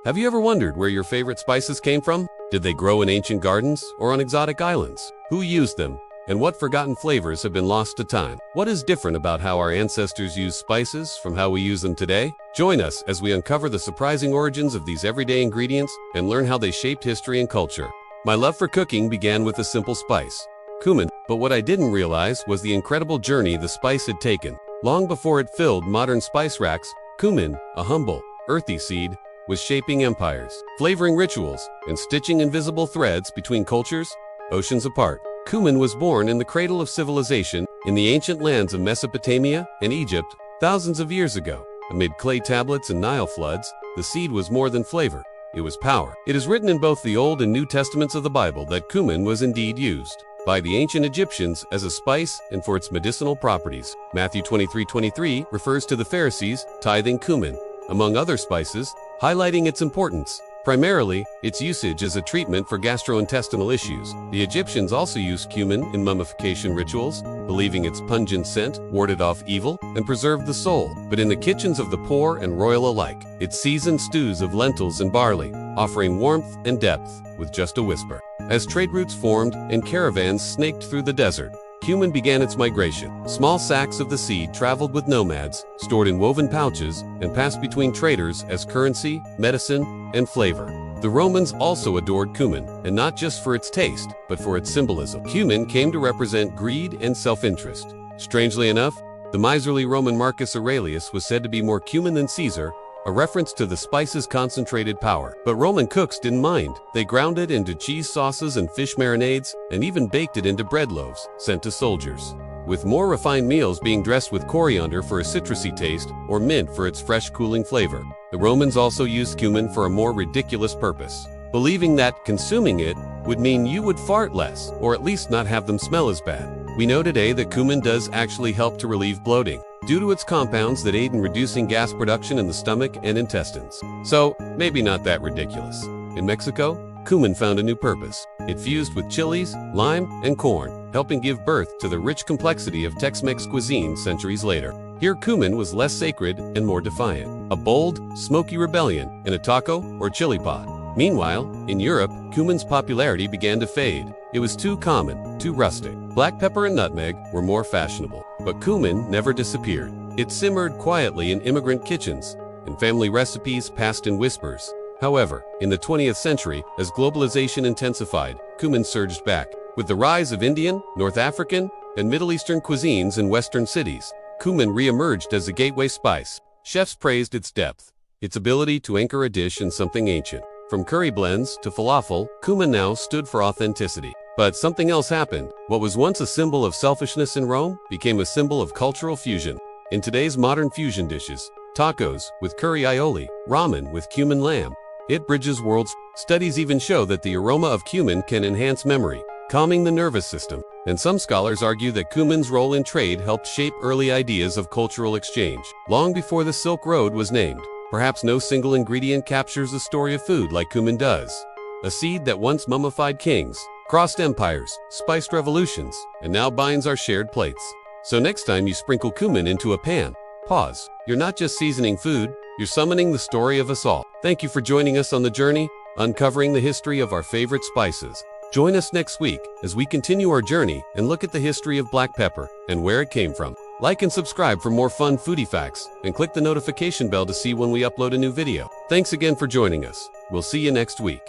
Have you ever wondered where your favorite spices came from? Did they grow in ancient gardens or on exotic islands? Who used them? And what forgotten flavors have been lost to time? What is different about how our ancestors used spices from how we use them today? Join us as we uncover the surprising origins of these everyday ingredients and learn how they shaped history and culture. My love for cooking began with a simple spice, cumin, but what I didn't realize was the incredible journey the spice had taken. Long before it filled modern spice racks, cumin, a humble, earthy seed, was shaping empires, flavoring rituals, and stitching invisible threads between cultures, oceans apart. Cumin was born in the cradle of civilization in the ancient lands of Mesopotamia and Egypt thousands of years ago. Amid clay tablets and Nile floods, the seed was more than flavor. It was power. It is written in both the Old and New Testaments of the Bible that cumin was indeed used by the ancient Egyptians as a spice and for its medicinal properties. Matthew 23:23 refers to the Pharisees tithing cumin, among other spices, highlighting its importance. Primarily, its usage as a treatment for gastrointestinal issues. The Egyptians also used cumin in mummification rituals, believing its pungent scent warded off evil and preserved the soul. But in the kitchens of the poor and royal alike, it seasoned stews of lentils and barley, offering warmth and depth with just a whisper. As trade routes formed and caravans snaked through the desert, cumin began its migration. Small sacks of the seed traveled with nomads, stored in woven pouches, and passed between traders as currency, medicine, and flavor. The Romans also adored cumin, and not just for its taste, but for its symbolism. Cumin came to represent greed and self-interest. Strangely enough, the miserly Roman Marcus Aurelius was said to be more cumin than Caesar, a reference to the spice's concentrated power. But Roman cooks didn't mind. They ground it into cheese sauces and fish marinades, and even baked it into bread loaves sent to soldiers. With more refined meals being dressed with coriander for a citrusy taste or mint for its fresh, cooling flavor. The Romans also used cumin for a more ridiculous purpose, believing that consuming it would mean you would fart less, or at least not have them smell as bad. We know today that cumin does actually help to relieve bloating, due to its compounds that aid in reducing gas production in the stomach and intestines. So, maybe not that ridiculous. In Mexico, cumin found a new purpose. It fused with chilies, lime, and corn, helping give birth to the rich complexity of Tex-Mex cuisine centuries later. Here, cumin was less sacred and more defiant, a bold, smoky rebellion in a taco or chili pot. Meanwhile, in Europe, cumin's popularity began to fade. It was too common, too rustic. Black pepper and nutmeg were more fashionable, but cumin never disappeared. It simmered quietly in immigrant kitchens, and family recipes passed in whispers. However, in the 20th century, as globalization intensified, cumin surged back. With the rise of Indian, North African, and Middle Eastern cuisines in Western cities, cumin re-emerged as a gateway spice. Chefs praised its depth, its ability to anchor a dish in something ancient. From curry blends to falafel, cumin now stood for authenticity. But something else happened. What was once a symbol of selfishness in Rome became a symbol of cultural fusion. In today's modern fusion dishes, tacos with curry aioli, ramen with cumin lamb, it bridges worlds. Studies even show that the aroma of cumin can enhance memory, calming the nervous system. And some scholars argue that cumin's role in trade helped shape early ideas of cultural exchange. Long before the Silk Road was named, perhaps no single ingredient captures the story of food like cumin does. A seed that once mummified kings, crossed empires, spiced revolutions, and now binds our shared plates. So next time you sprinkle cumin into a pan, pause. You're not just seasoning food, you're summoning the story of us all. Thank you for joining us on the journey, uncovering the history of our favorite spices. Join us next week as we continue our journey and look at the history of black pepper and where it came from. Like and subscribe for more fun foodie facts, and click the notification bell to see when we upload a new video. Thanks again for joining us. We'll see you next week.